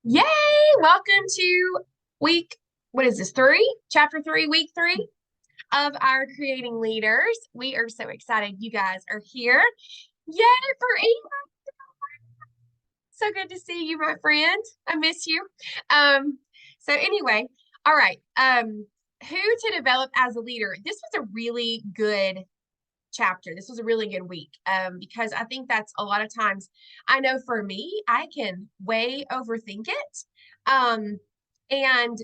Yay! Welcome to week, what is this, Chapter 3, week 3 of our Creating Leaders. We are so excited you guys are here. Yay for Eva. So good to see you, my friend. I miss you. So anyway, all right. Who to develop as a leader. This was a really good chapter. This was a really good week because I think that's a lot of times, I know for me, I can way overthink it. And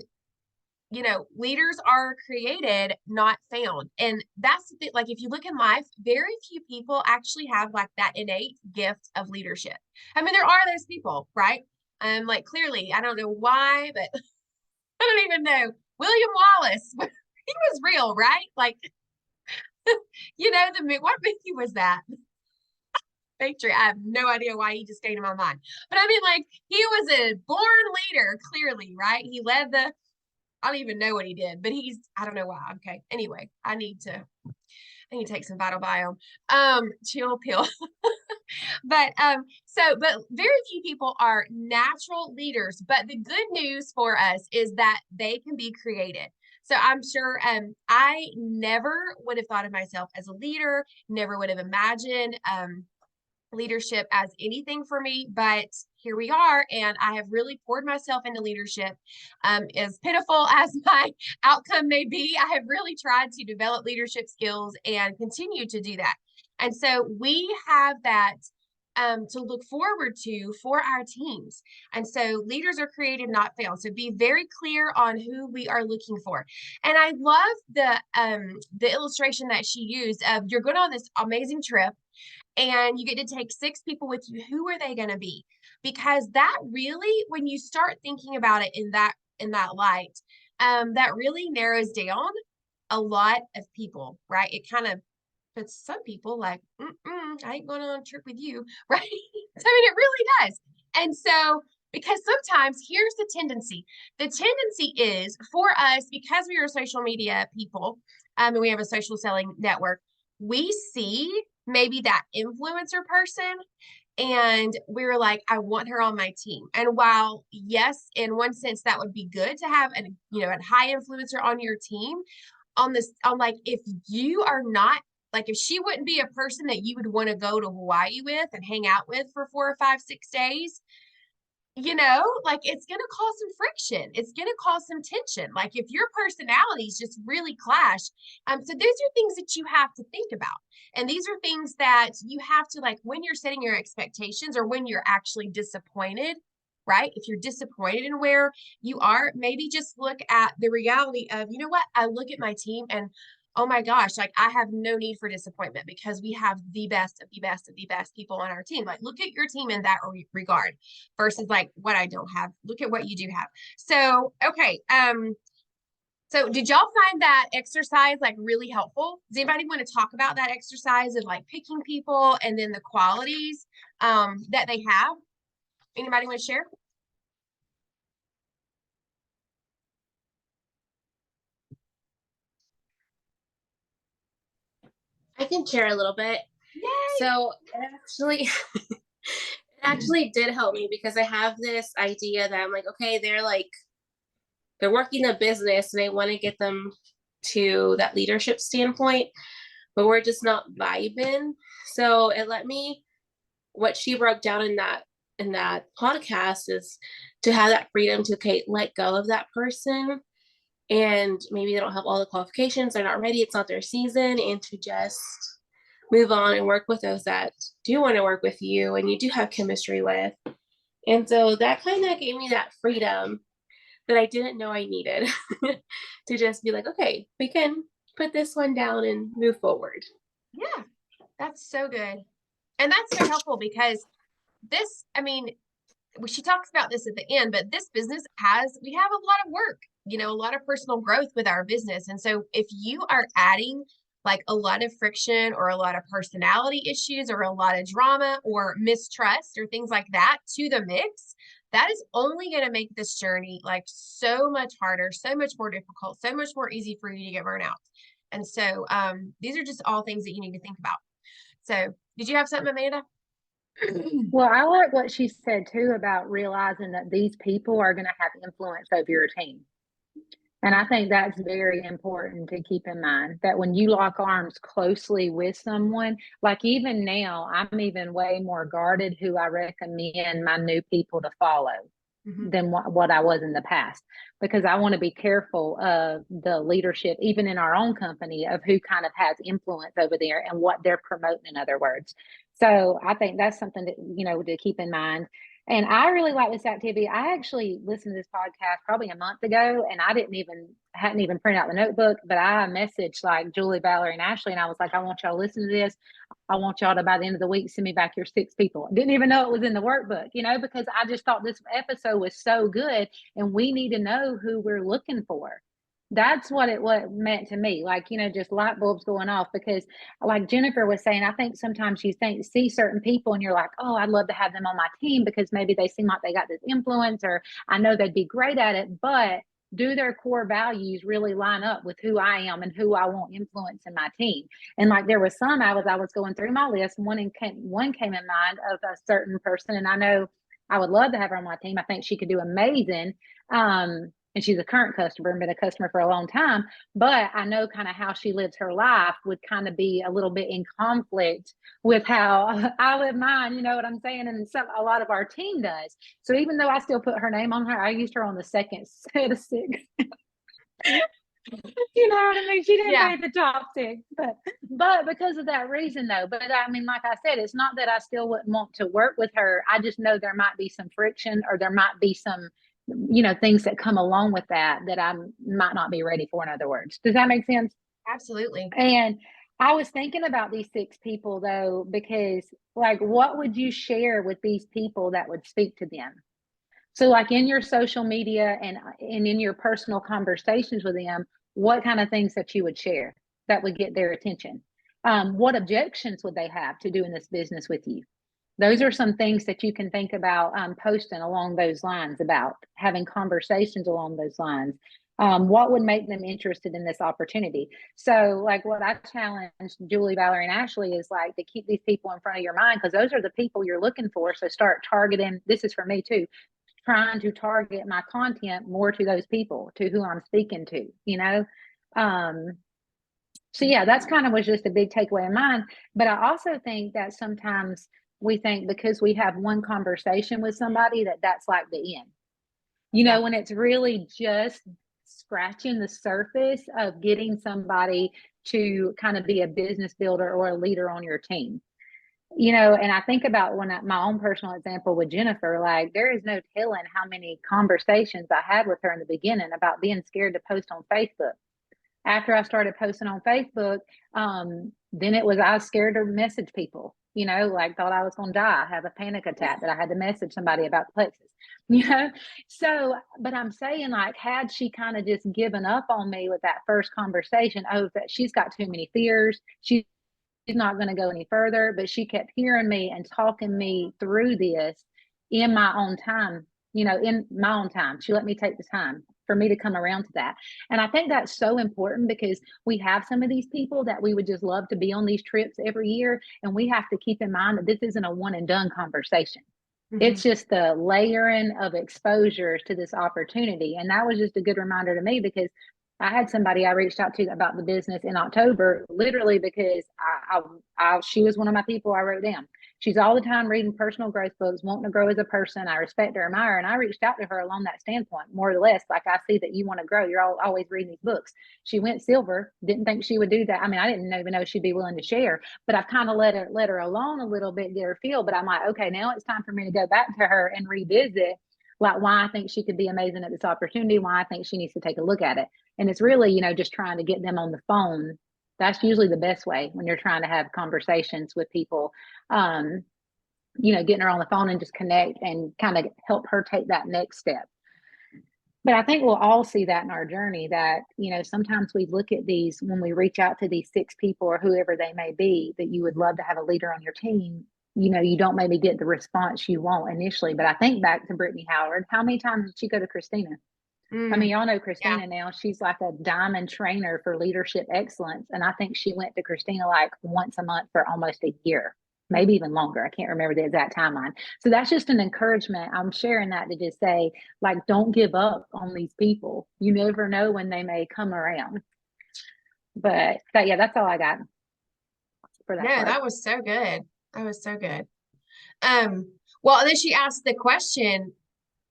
leaders are created, not found. And that's the thing, like if you look in life, very few people actually have like that innate gift of leadership. I mean, there are those people, right? Like clearly, I don't know why, but I don't even know. William Wallace, he was real, right? Like, what movie was that? Victory. I have no idea why he just came to my mind. But I mean, like, he was a born leader, clearly, right? He led I don't even know what he did, but I don't know why. Okay. Anyway, I need to take some Vital Biome. Chill pill. But very few people are natural leaders. But the good news for us is that they can be created. So I'm sure I never would have thought of myself as a leader, never would have imagined leadership as anything for me, but here we are, and I have really poured myself into leadership. As pitiful as my outcome may be, I have really tried to develop leadership skills and continue to do that. And so we have that to look forward to for our teams. And so leaders are created, not failed. So be very clear on who we are looking for. And I love the illustration that she used of you're going on this amazing trip and you get to take 6 people with you. Who are they going to be? Because that really, when you start thinking about it in that light, that really narrows down a lot of people, right? It kind of puts some people like, I ain't going on a trip with you, right? So, I mean, it really does. And so, because sometimes here's the tendency. The tendency is for us, because we are social media people, and we have a social selling network, we see maybe that influencer person and we were like, I want her on my team. And while yes, in one sense that would be good to have a high influencer on your team, on like if you are not, like if she wouldn't be a person that you would want to go to Hawaii with and hang out with for 4 or 5, 6 days, like it's going to cause some friction. It's going to cause some tension. Like if your personalities just really clash. So those are things that you have to think about. And these are things that you have to, like, when you're setting your expectations or when you're actually disappointed, right? If you're disappointed in where you are, maybe just look at the reality of, you know what? I look at my team and oh my gosh, like I have no need for disappointment because we have the best of the best of the best people on our team. Like look at your team in that regard versus like what I don't have. Look at what you do have. So, okay. So did y'all find that exercise like really helpful? Does anybody want to talk about that exercise of like picking people and then the qualities that they have? Anybody want to share? I can share a little bit. Yay! So it actually did help me because I have this idea that I'm like, okay, they're working a business and I want to get them to that leadership standpoint, but we're just not vibing. So it let me, what she broke down in that podcast is to have that freedom to, okay, let go of that person, and maybe they don't have all the qualifications, they're not ready, it's not their season, and to just move on and work with those that do want to work with you and you do have chemistry with. And so that kind of gave me that freedom that I didn't know I needed to just be like, okay, we can put this one down and move forward. Yeah, that's so good. And that's so helpful because I mean, she talks about this at the end, but this business we have a lot of work, a lot of personal growth with our business. And so if you are adding like a lot of friction or a lot of personality issues or a lot of drama or mistrust or things like that to the mix, that is only going to make this journey like so much harder, so much more difficult, so much more easy for you to get burnt out. And so these are just all things that you need to think about. So did you have something, Amanda? Well, I like what she said too about realizing that these people are going to have influence over your team. And I think that's very important to keep in mind that when you lock arms closely with someone, like even now, I'm even way more guarded who I recommend my new people to follow Mhm. than what I was in the past, because I want to be careful of the leadership, even in our own company, of who kind of has influence over there and what they're promoting, in other words. So I think that's something that, to keep in mind. And I really like this activity. I actually listened to this podcast probably a month ago, and I hadn't even printed out the notebook, but I messaged like Julie, Valerie, and Ashley, and I was like, I want y'all to listen to this. I want y'all to, by the end of the week, send me back your 6 people. Didn't even know it was in the workbook, because I just thought this episode was so good, and we need to know who we're looking for. That's what it meant to me. Like, just light bulbs going off, because like Jennifer was saying, I think sometimes you see certain people and you're like, oh, I'd love to have them on my team because maybe they seem like they got this influence, or I know they'd be great at it, but do their core values really line up with who I am and who I want influence in my team? And like there was some I was going through my list, and one came in mind of a certain person, and I know I would love to have her on my team. I think she could do amazing. And she's a current customer and been a customer for a long time, but I know kind of how she lives her life would kind of be a little bit in conflict with how I live mine. You know what I'm saying? And a lot of our team does. So even though I still put her name on her, I used her on the second set of 6. You know what I mean? She didn't Yeah, make the top 6, but because of that reason though. But I mean, like I said, it's not that I still wouldn't want to work with her. I just know there might be some friction, or there might be some, things that come along with that I might not be ready for, in other words. Does that make sense? absolutely. And I was thinking about these 6 people though, because like, what would you share with these people that would speak to them? So like in your social media and in your personal conversations with them, what kind of things that you would share that would get their attention? What objections would they have to doing this business with you? Those are some things that you can think about posting along those lines, about having conversations along those lines. What would make them interested in this opportunity? So, like what I challenged Julie, Valerie, and Ashley is like to keep these people in front of your mind, because those are the people you're looking for. So, start targeting. This is for me too, trying to target my content more to those people, to who I'm speaking to. Um, so yeah, that's kind of was just a big takeaway of mine. But I also think that sometimes we think because we have one conversation with somebody that's like the end. Yeah. When it's really just scratching the surface of getting somebody to kind of be a business builder or a leader on your team. And I think about my own personal example with Jennifer, like there is no telling how many conversations I had with her in the beginning about being scared to post on Facebook. After I started posting on Facebook, then I was scared to message people, like thought I was going to die, have a panic attack that I had to message somebody about plexus, you know? So, but I'm saying like, had she kind of just given up on me with that first conversation, oh, that she's got too many fears. She's not going to go any further, but she kept hearing me and talking me through this in my own time, in my own time. She let me take the time for me to come around to that. And I think that's so important, because we have some of these people that we would just love to be on these trips every year. And we have to keep in mind that this isn't a one and done conversation. Mhm. It's just the layering of exposures to this opportunity. And that was just a good reminder to me, because I had somebody I reached out to about the business in October, literally because she was one of my people I wrote down. She's all the time reading personal growth books, wanting to grow as a person. I respect her, admire her, and I reached out to her along that standpoint, more or less. Like, I see that you want to grow. You're always reading these books. She went silver. Didn't think she would do that. I mean, I didn't even know she'd be willing to share, but I've kind of let her alone a little bit, get her feel. But I'm like, okay, now it's time for me to go back to her and revisit like why I think she could be amazing at this opportunity, why I think she needs to take a look at it. And it's really, just trying to get them on the phone. That's usually the best way when you're trying to have conversations with people. Getting her on the phone and just connect and kind of help her take that next step. But I think we'll all see that in our journey, that, sometimes we look at these, when we reach out to these 6 people or whoever they may be, that you would love to have a leader on your team. You don't maybe get the response you want initially. But I think back to Brittany Howard. How many times did she go to Christina? I mean, Mm, y'all know yeah. Christina now. She's like a diamond trainer for leadership excellence. And I think she went to Christina like once a month for almost a year. maybe even longer. I can't remember the exact timeline. So that's just an encouragement. I'm sharing that to just say, like, don't give up on these people. You never know when they may come around. But yeah, that's all I got for that No, part. that was so good. That was so good. Well, and then she asked the question,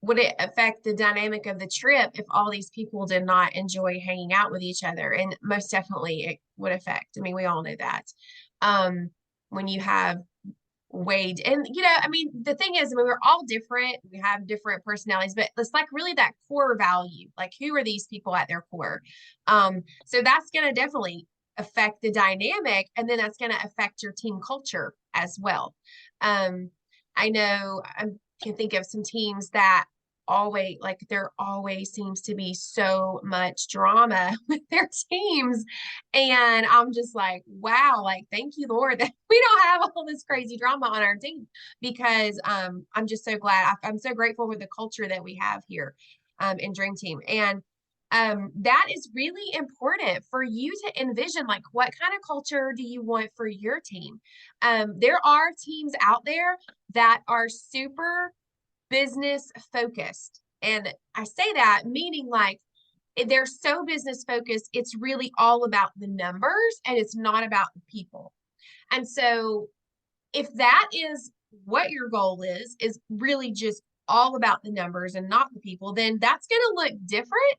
would it affect the dynamic of the trip if all these people did not enjoy hanging out with each other? And most definitely it would affect. I mean, we all know that. When you have Wade, and I mean, the thing is, I mean, we're all different. We have different personalities, but it's like really that core value. Like, who are these people at their core? So that's going to definitely affect the dynamic, and then that's going to affect your team culture as well. I know I can think of some teams that always, like, there always seems to be so much drama with their teams, and I'm just like, wow, like, thank you, Lord, that we don't have all this crazy drama on our team, because I'm just so glad. I'm so grateful for the culture that we have here in Dream Team. And that is really important for you to envision, like, what kind of culture do you want for your team? There are teams out there that are super business focused. And I say that meaning, like, they're so business focused, it's really all about the numbers and it's not about the people. And so if that is what your goal is really just all about the numbers and not the people, then that's going to look different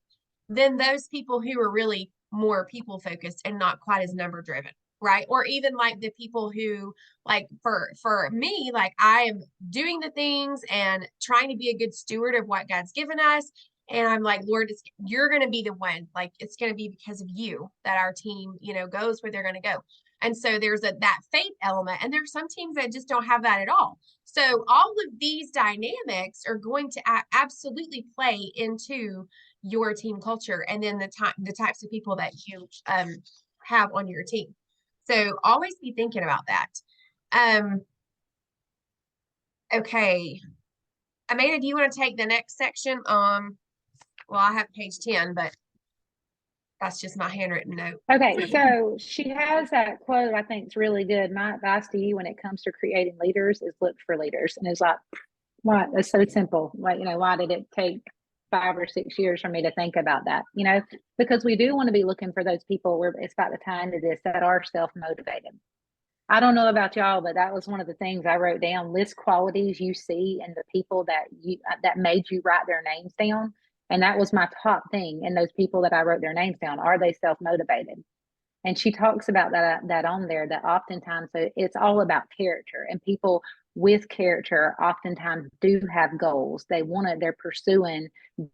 than those people who are really more people focused and not quite as number driven, right? Or even like the people who, like, for me, like, I am doing the things and trying to be a good steward of what God's given us, and I'm like, Lord, you're going to be the one, like, it's going to be because of you that our team, goes where they're going to go. And so there's that faith element, and there's some teams that just don't have that at all. So all of these dynamics are going to absolutely play into your team culture, and then the types of people that you have on your team. So always be thinking about that. Okay, Amanda, do you want to take the next section? Well, I have page 10, but that's just my handwritten note. Okay, so she has that quote I think is really good. My advice to you when it comes to creating leaders is look for leaders. And it's like, why? It's so simple. Like, why did it take 5 or 6 years for me to think about that? Because we do want to be looking for those people where it's about the time to this that are self-motivated. I don't know about y'all, but that was one of the things I wrote down. List qualities you see in the people that made you write their names down. And that was my top thing. And those people that I wrote their names down, are they self-motivated? And she talks about that on there, that oftentimes it's all about character, and people with character oftentimes do have goals. They're pursuing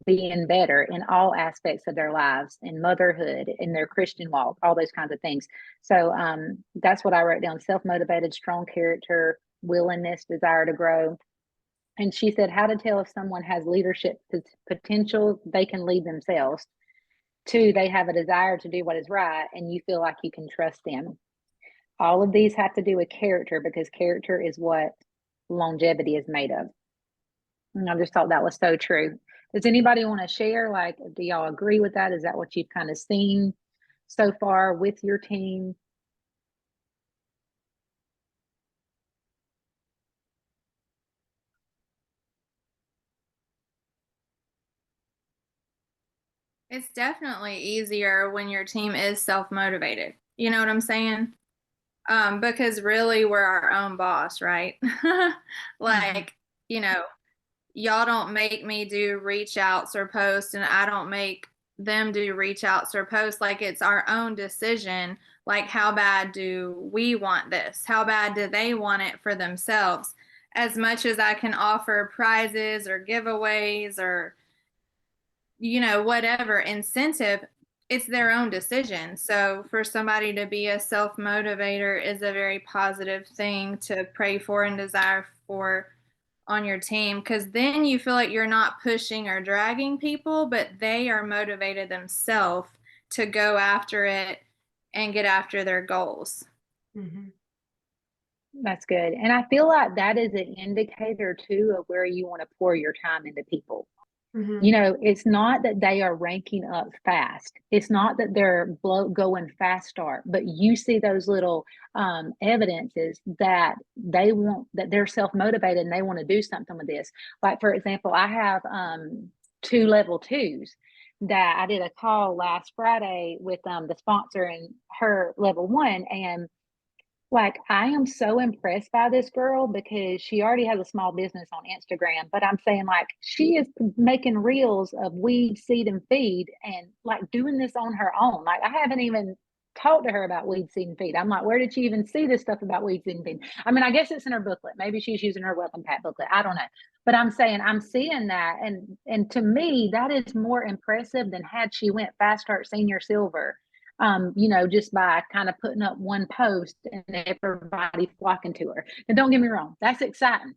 being better in all aspects of their lives, in motherhood, in their Christian walk, all those kinds of things. So that's what I wrote down: self-motivated, strong character, willingness, desire to grow. And she said, how to tell if someone has leadership potential. They can lead themselves. 2, they have a desire to do what is right, and you feel like you can trust them. All of these have to do with character, because character is what longevity is made of. And I just thought that was so true. Does anybody want to share? Like, do y'all agree with that? Is that what you've kind of seen so far with your team? It's definitely easier when your team is self-motivated. You know what I'm saying? Because really we're our own boss, right? Like, you know, y'all don't make me do reach outs or posts, and I don't make them do reach outs or posts. Like, it's our own decision. Like, how bad do we want this? How bad do they want it for themselves? As much as I can offer prizes or giveaways or, whatever incentive, it's their own decision. So for somebody to be a self-motivator is a very positive thing to pray for and desire for on your team, because then you feel like you're not pushing or dragging people, but they are motivated themselves to go after it and get after their goals. Mm-hmm. That's good. And I feel like that is an indicator too of where you want to pour your time into people. You know, it's not that they are ranking up fast. It's not that they're going fast start, but you see those little evidences that that they're self-motivated and they want to do something with this. Like, for example, I have 2 level 2s that I did a call last Friday with the sponsor and her level 1. And like, I am so impressed by this girl because she already has a small business on Instagram, but I'm saying, like, she is making reels of weed, seed, and feed and like doing this on her own. Like, I haven't even talked to her about weed, seed, and feed. I'm like, where did she even see this stuff about weed, seed, and feed? I mean, I guess it's in her booklet. Maybe she's using her welcome pack booklet. I don't know. But I'm saying I'm seeing that. And to me, that is more impressive than had she went Fast Start Senior Silver, you know, just by kind of putting up one post and everybody flocking to her. And don't get me wrong, that's exciting.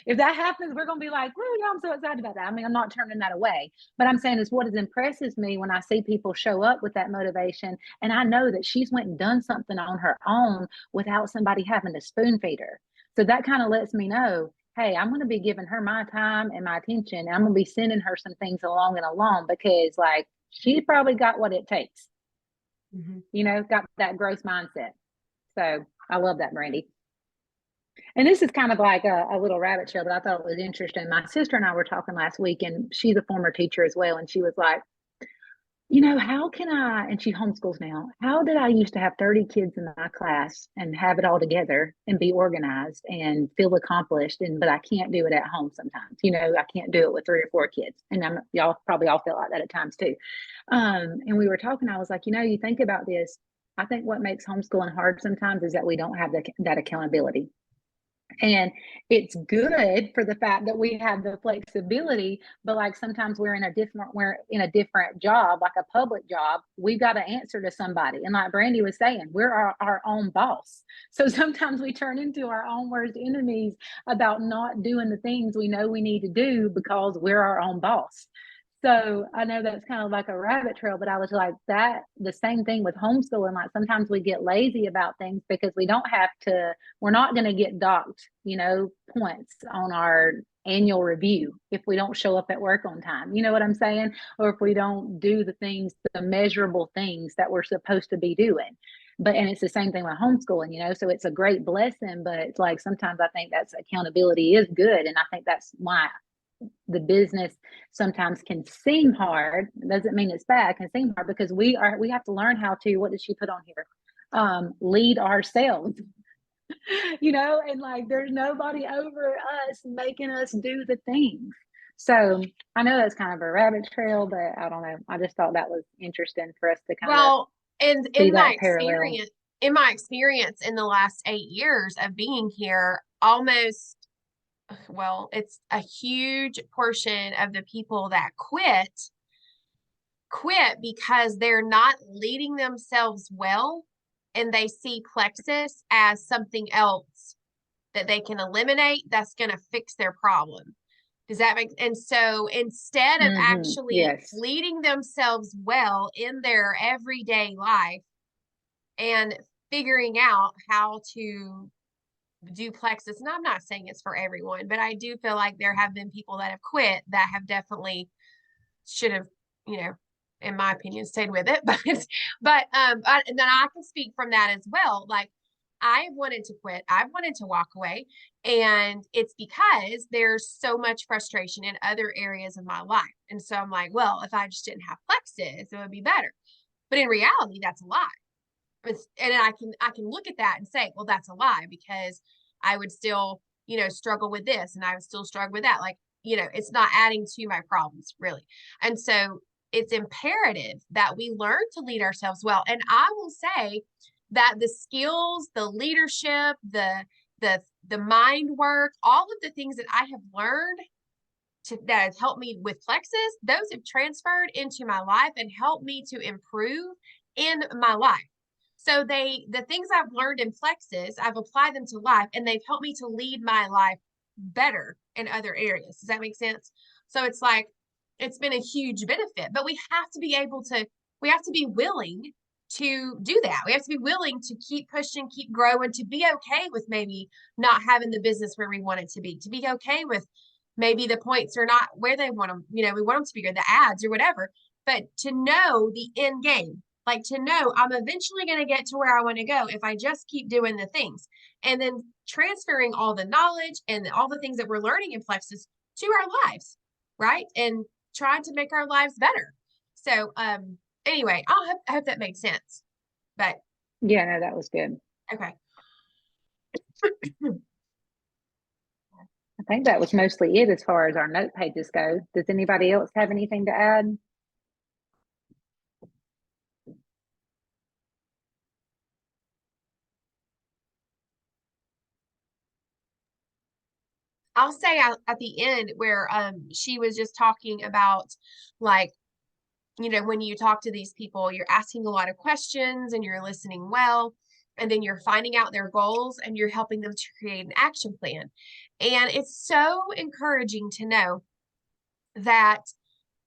If that happens, we're going to be like, "Woo, yeah, I'm so excited about that." I mean, I'm not turning that away. But I'm saying is what impresses me when I see people show up with that motivation, and I know that she's went and done something on her own without somebody having to spoon feed her. So that kind of lets me know, hey, I'm going to be giving her my time and my attention. And I'm going to be sending her some things along and along because, like, she probably got what it takes. You know, got that growth mindset. So I love that, Brandy. And this is kind of like a little rabbit trail, but I thought it was interesting. My sister and I were talking last week, and she's a former teacher as well. And she was like, you know, how can I, and she homeschools now, how did I used to have 30 kids in my class and have it all together and be organized and feel accomplished, but I can't do it at home sometimes. You know, I can't do it with 3 or 4 kids. And y'all probably all feel like that at times too. And we were talking, I was like, you know, you think about this, I think what makes homeschooling hard sometimes is that we don't have that accountability. And it's good for the fact that we have the flexibility, but like sometimes we're in a different job, like a public job. We've got to answer to somebody. And like Brandy was saying, we're our own boss. So sometimes we turn into our own worst enemies about not doing the things we know we need to do because we're our own boss. So I know that's kind of like a rabbit trail, but I was like that, the same thing with homeschooling. Like sometimes we get lazy about things because we're not going to get docked, you know, points on our annual review if we don't show up at work on time. You know what I'm saying? Or if we don't do the measurable things that we're supposed to be doing. And it's the same thing with homeschooling, you know, so it's a great blessing, but it's like sometimes I think that's accountability is good. And I think that's why the business sometimes can seem hard. It doesn't mean it's bad. It can seem hard because we have to learn how to, what did she put on here? Lead ourselves, you know, and like there's nobody over us making us do the things. So I know that's kind of a rabbit trail, but I don't know. I just thought that was interesting for us to kind of and see that parallel. In my experience in the last 8 years of being here, it's a huge portion of the people that quit because they're not leading themselves well, and they see Plexus as something else that they can eliminate that's going to fix their problem. Does that make? And so instead of actually leading themselves well in their everyday life and figuring out how to do Plexus, and I'm not saying it's for everyone, but I do feel like there have been people that have quit that have definitely should have, you know, in my opinion, stayed with it. And then I can speak from that as well. Like, I wanted to quit, I wanted to walk away, and it's because there's so much frustration in other areas of my life. And so I'm like, well, if I just didn't have Plexus, it would be better. But in reality, that's a lie. And I can look at that and say, well, that's a lie, because I would still, you know, struggle with this and I would still struggle with that. Like, you know, it's not adding to my problems really. And so it's imperative that we learn to lead ourselves well. And I will say that the skills, the leadership, the mind work, all of the things that I have learned that have helped me with Plexus, those have transferred into my life and helped me to improve in my life. So the things I've learned in Plexus, I've applied them to life, and they've helped me to lead my life better in other areas. Does that make sense? So it's like, it's been a huge benefit, but we have to be willing to do that. We have to be willing to keep pushing, keep growing, to be okay with maybe not having the business where we want it to be okay with maybe the points are not where they want them, we want them to be good, the ads or whatever, but to know the end game, like to know I'm eventually going to get to where I want to go if I just keep doing the things, and then transferring all the knowledge and all the things that we're learning in Plexus to our lives, right? And trying to make our lives better. So anyway, I hope that made sense. But yeah, no, that was good. okay. I think that was mostly it as far as our note pages go. Does anybody else have anything to add? I'll say at the end where she was just talking about, like, when you talk to these people, you're asking a lot of questions and you're listening well, and then you're finding out their goals and you're helping them to create an action plan. And it's so encouraging to know that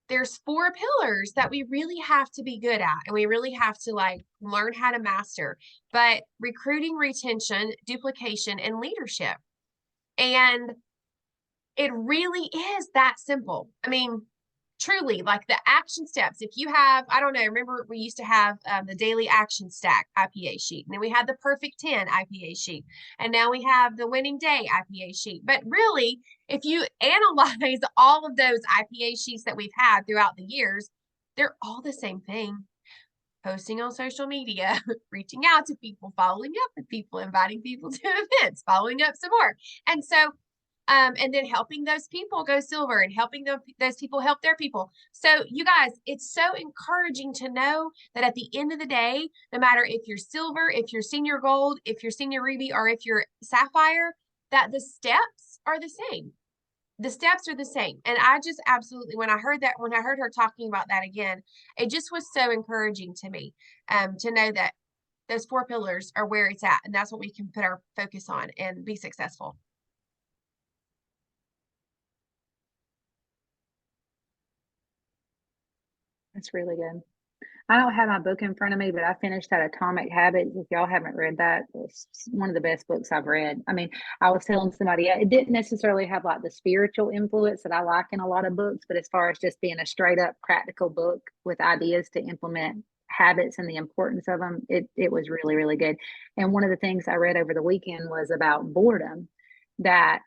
there's 4 pillars that we really have to be good at and we really have to like learn how to master. But recruiting, retention, duplication, and leadership. And it really is that simple. I mean, truly, like the action steps. If you have, I don't know, remember we used to have the daily action stack IPA sheet, and then we had the perfect 10 IPA sheet, and now we have the winning day IPA sheet. But really, if you analyze all of those IPA sheets that we've had throughout the years, they're all the same thing. Posting on social media, reaching out to people, following up with people, inviting people to events, following up some more. And so and then helping those people go silver and helping those people help their people. So you guys, it's so encouraging to know that at the end of the day, no matter if you're silver, if you're senior gold, if you're senior ruby, or if you're sapphire, that the steps are the same. The steps are the same. And I just absolutely, when I heard her talking about that again, it just was so encouraging to me to know that those 4 pillars are where it's at. And that's what we can put our focus on and be successful. That's really good. I don't have my book in front of me, but I finished that Atomic Habits. If y'all haven't read that, it's one of the best books I've read. I mean, I was telling somebody it didn't necessarily have like the spiritual influence that I like in a lot of books, but as far as just being a straight up practical book with ideas to implement habits and the importance of them, it was really, really good. And one of the things I read over the weekend was about boredom, that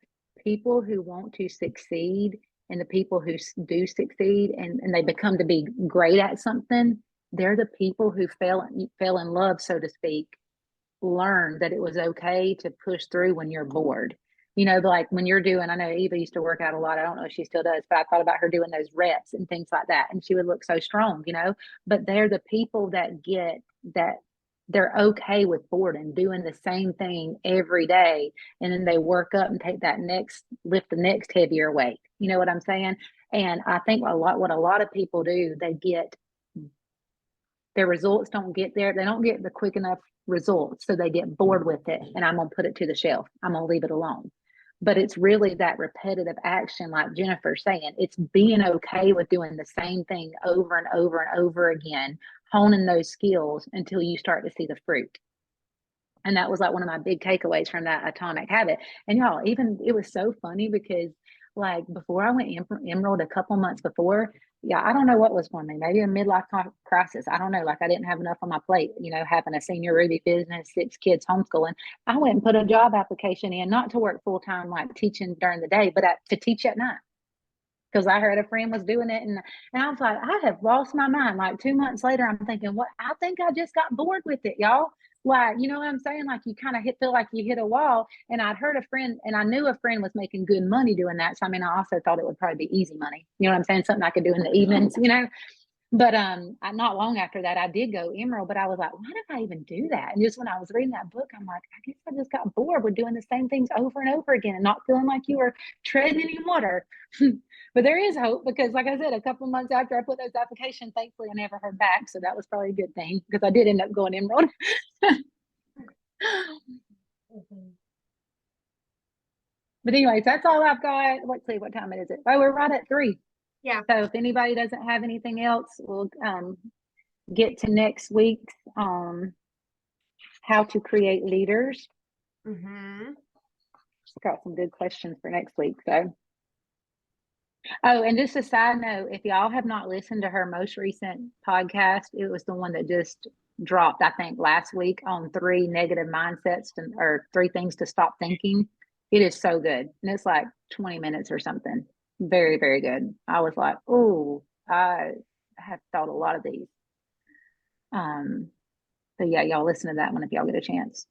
people who want to succeed and the people who do succeed and they become to be great at something, they're the people who fell in love, so to speak, learn that it was okay to push through when you're bored. Like when you're doing, I know Eva used to work out a lot. I don't know if she still does, but I thought about her doing those reps and things like that. And she would look so strong, but they're the people that get that they're okay with boredom, doing the same thing every day. And then they work up and lift the next heavier weight. You know what I'm saying? And I think what a lot of people do, they get their results don't get there. They don't get the quick enough results. So they get bored with it. And I'm going to put it to the shelf. I'm going to leave it alone. But it's really that repetitive action, like Jennifer's saying, it's being okay with doing the same thing over and over and over again, honing those skills until you start to see the fruit. And that was like one of my big takeaways from that Atomic Habit. And y'all, even it was so funny because like before I went Emerald a couple months before, yeah, I don't know what was for me, maybe a midlife crisis. I don't know. Like I didn't have enough on my plate, having a senior Ruby business, 6 kids homeschooling. I went and put a job application in, not to work full time, like teaching during the day, but to teach at night. Because I heard a friend was doing it, and I was like, I have lost my mind. Like 2 months later, I'm thinking, what? I think I just got bored with it, y'all. Like, you know what I'm saying? Like you kind of feel like you hit a wall. And I'd heard a friend, and I knew a friend was making good money doing that. So I mean, I also thought it would probably be easy money. You know what I'm saying? Something I could do in the evenings, But not long after that, I did go Emerald, but I was like, why did I even do that? And just when I was reading that book, I'm like, I guess I just got bored with doing the same things over and over again and not feeling like you were treading in water. But there is hope because, like I said, a couple of months after I put those applications, thankfully I never heard back. So that was probably a good thing because I did end up going Emerald. But anyways, that's all I've got. Let's see, what time is it? Oh, we're right at 3. Yeah. So if anybody doesn't have anything else, we'll get to next week's how to create leaders. Mm-hmm. Got some good questions for next week. So Oh, and just a side note, if y'all have not listened to her most recent podcast, it was the one that just dropped, I think, last week on 3 negative mindsets or 3 things to stop thinking. It is so good. And it's like 20 minutes or something. Very, very good. I was like, oh, I have thought a lot of these. But yeah, y'all listen to that one if y'all get a chance.